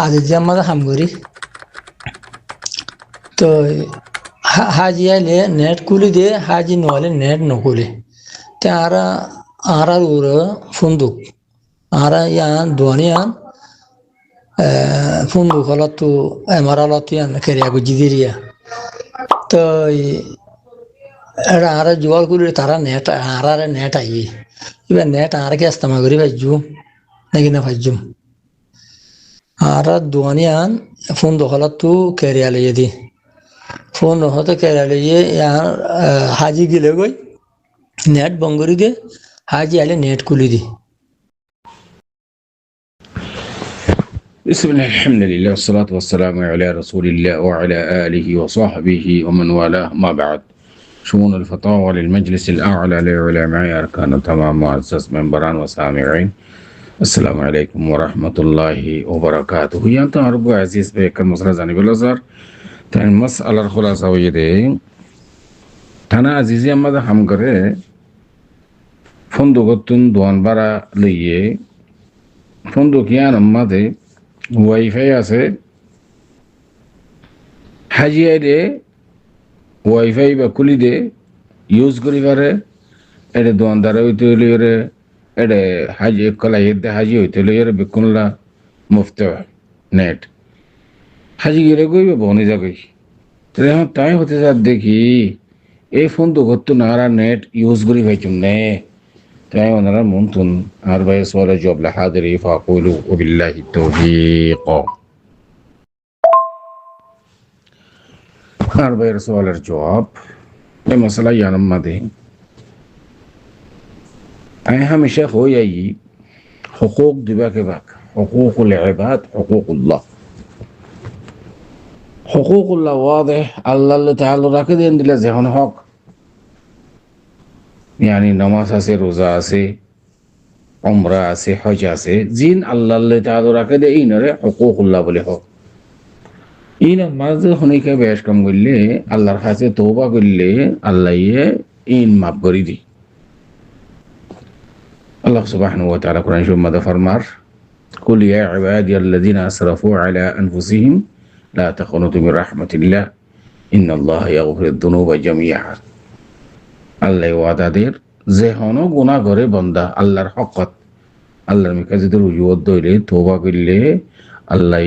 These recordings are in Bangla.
আজি যে আমাদের হামগরি তো হাজি আইলে নেট খুলি দিয়ে হাজি নহলে নেট নকুলে তে আরা উর ফুন্দুক আরা ইয়ান দোয়ানিয়ান ফুন্দুক হলত তো এমারালত ইয়ান কেরিয়া গুজি দিরিয়া তো এটা আরা জোয়াল খুলি তারা নেট আরারে নেট আই এবার নেট আরকে ইস্তেমা করি ভাইজু নাকি না ভাইজুম আরা দোয়ানিয়ান ফুন্দুক হলত তো কেরিয়া লইয়ে দি ফোন হতে কেরালে হাজি গিলে গই নেট বঙ্গরি দে হাজি আলে নেট খুলি দি بسم الله الحمد لله والصلاة والسلام على رسول الله وعلى آله وصحبه ومن والاه ما بعد شؤون الفتاوى للمجلس الأعلى للعلماء أركان تمام معزز منبران وسامعين السلام عليكم ورحمة الله وبركاته يا أنت أرجو عزيز بك المصري زاني بالأزهر تان مسألة الخلاصة ويدي أنا عزيزي أما ده هم करे فندقتون دوان برا ليه فندقيان أما ده ওয়াইফাই আছে হাজিয়াই দে ওয়াইফাই বা খুলি দে ইউজ করি পারে এটা দোকানদারে হইতে হইলে এটা হাজি কলাই হাজি হইতে হইলে বেকুনলা মুফতে নেট হাজি গেলে গই বা বনে যাবি তাই হতে যা দেখি এই ফোন তো করতো না আর নেট ইউজ করি পাইছুম নে তাই ওনারা মনতুন আর ভাই সওয়ালে জবাব লা হাদিরি ফাকুলু ওবিল্লাহি তাওফীক আর ভাই সওয়ালের জবাব এই মশলা ইয়ানম মাদে আই হামেশা হই হুকুক দিবা কে বাক হুকুকুল ইবাদ হুকুকুল্লাহ হুকুকুল্লাহ ওয়াদে আল্লাহ তাআলা রাখে দেন দিলে যেহন হক يعني نماز আছে রোজা আছে উমরা আছে হজ আছে জিন আল্লাহ তাআলা রাখে দে ইনরে হুকুকুল্লাহ বলে হোক ইন মাঝে হনিকে বেশ কম করলে আল্লাহর কাছে তওবা করলে আল্লাহ ইন মাফ করে দি আল্লাহ সুবহানাহু ওয়া তাআলা কোরআন শরীফে মধ্যে ফরমার কুল ইয়া ইবাদিয়াল্লাযিনা আসরাফু আলা আনফুসিহিম লা তাকুনুতু মির রাহমাতিল্লাহ ইন্নাল্লাহা ইয়াগফিরুদ যুনুবা জামিআ আল্লাহ ওয়াদাদের যে হনো গুনাহ করে বান্দা আল্লাহর হকত আল্লাহর মিকা যদি রুজুত দইলে তওবা করলে আল্লাহ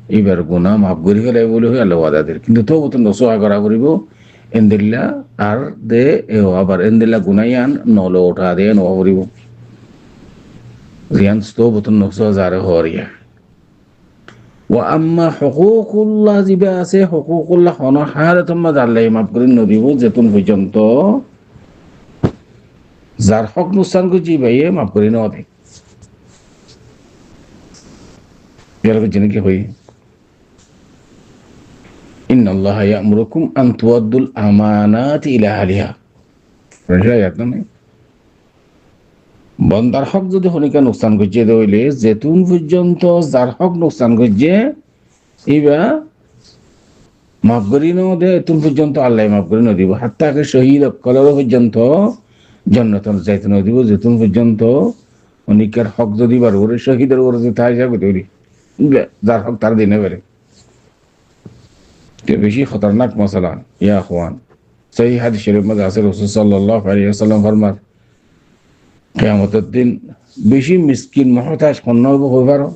এবার গুনাহ মাফ করে ফেলে বলে আল্লাহ ওয়াদাদের কিন্তু তওবা তো নসুহা করা করিব এন্দিল্লা আর দে আবার এন্দিল্লা গুনায়ান নলো ওঠা দে নো করিব রিয়ান তওবা তো নসুহা জারে হরিয়া ওয়া আম্মা হুকুকুল্লাহ জিবা আছে হুকুকুল্লাহ হনো হারাতুম আল্লাহ মাফ করে নদিব যেতুন পর্যন্ত যার হক নুকসান করছি ভাইয়ে মাফ করে নেওয়া দেয় এরকম জেনে কি হই ইন্নাল্লাহা ইয়া'মুরুকুম আন তুআদ্দুল আমানাতি ইলা আহলিহা রাইয়াত না বান্দার হক যদি হনিকা নুকসান করছে দইলে যেতুন পর্যন্ত যার হক নুকসান করছে ইবা মাফ করে নেওয়া দেয় এতুন পর্যন্ত আল্লাহ মাফ করে নেওয়া দিব হাত্তাকে শহীদ কলর পর্যন্ত জান্নাতুল যাইতে না দিব যেতুন পর্যন্ত অনিকার হক যদি বার ওরে শহীদের ওরে যে তাই যাবে তৈরি যার হক তার দিনে বেড়ে বেশি খতরনাক মশলা ইয়া আখওয়ান সহিহ হাদিস শরীফ মধ্যে আছে রাসূল সাল্লাল্লাহু আলাইহি ওয়াসাল্লাম ফরমান কিয়ামতের দিন বেশি মিসকিন মুহতাজ কোন হইব পারো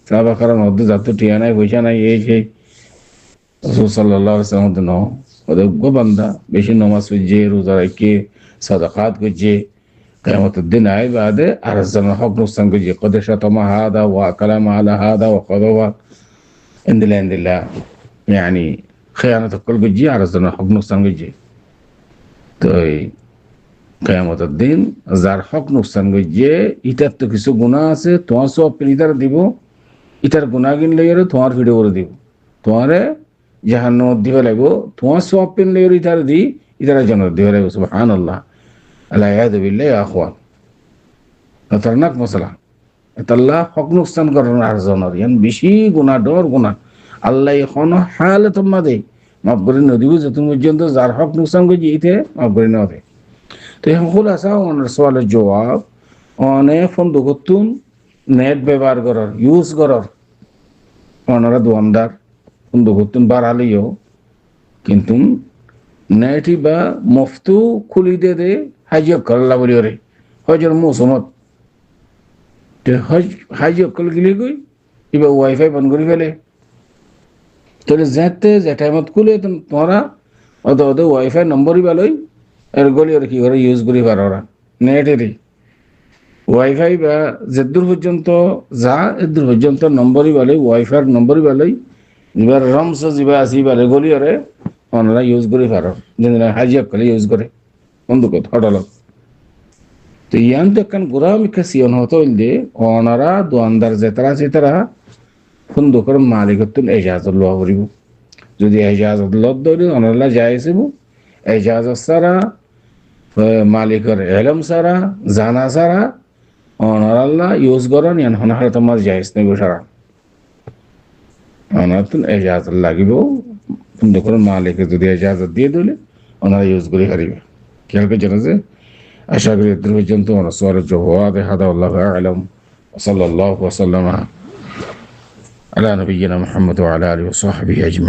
সাহাবা কারণ মধ্যে যত টিয়া নাই পয়সা নাই এই সেই রাসূল সাল্লাল্লাহু আলাইহি ওয়াসাল্লাম তো নাও ওদের বান্দা বেশি নামাজ পড়ছে রোজা রাখে সাদাকাত করছে কিয়ামতের দিন আই বাদে আর জানা হক নুকসান করছে কদ শাতামা হাদা ওয়া কালামা আলা হাদা ওয়া কদওয়া ইনদিলা يعني خيانة كل করছে আর জানা হক নুকসান করছে তো কিয়ামতের দিন যার হক নুকসান করছে ইটার তো কিছু গুনাহ আছে তোমার সব ইটার দিব ইটার গুনাহ গিন লইরে তোমার ভিডিও করে দিব তোমারে জাহান্নাম দিবে লাগবো তোমার সব পেন লইরে ইটার দি ইটার জান্নাত দিবে লাগবো সুবহানাল্লাহ আলা ইয়াদু বিল্লাহি আখওয়ান খতরনাক মশলা আল্লাহ হক নুকসান করার আর জানার ইয়ান বেশি গুনাহ ডর গুনাহ আল্লাহ এখন হালত মাদে মাফ করে নদিব যতক্ষণ পর্যন্ত যার হক নুকসান করছে ইতে মাফ করে নেওয়া দেয় তো এখন খোলাসা ওনার সওয়ালের জবাব অনেক ফোন করতুন নেট ব্যবহার করার ইউজ করার ওনারা দোয়ানদার বন্ধু করতেন বাড়ালিও কিন্তু নেটি বা মফতু খুলি দে দে হাজিয়ক করলা বলি ওরে হজর মৌসুমত হাজিয়ক কল গিলি গই এবার ওয়াইফাই বন্ধ করে ফেলে তাহলে যেতে যে টাইমত খুলে তোমরা ওদের ওয়াইফাই নম্বরই ভালোই এর গলি ওরা কি করে ইউজ করি পারো ওরা নেটেরই ওয়াইফাই বা যেদূর পর্যন্ত যা এদূর পর্যন্ত নম্বরই ভালোই ওয়াইফাইয়ের নম্বরই ভালোই এবার রমস যা আসি বারে গলি ওরে ওনারা ইউজ করি পারো যেন হাজিয়া করে ইউজ করে বন্ধু কত হঠাৎ তো ইয়ান তো একখান গোড়া মিখা সিয়ন হতো যে ওনারা দোয়ানদার যেতারা বন্ধু করে মালিকত্ব এজাজত লওয়া করিব যদি এজাজত লত ধরি ওনারা যাই আসিব এজাজত সারা মালিকের এলম সারা জানা সারা ওনারা ইউজ করেন ইয়ান হনাহার তোমার যাইস নেব সারা ওনার তো এজাজত লাগিব বন্ধু করে মালিকে যদি এজাজত দিয়ে দিলে ওনারা ইউজ করে হারিবে খেয়াল করে জানা যে আশা করি এদের পর্যন্ত ওনার সোয়ারের জবাব হাদা আল্লাহ আলম সাল্লাল্লাহু ওয়া সাল্লাম على نبينا محمد وعلى آله وصحبه أجمعين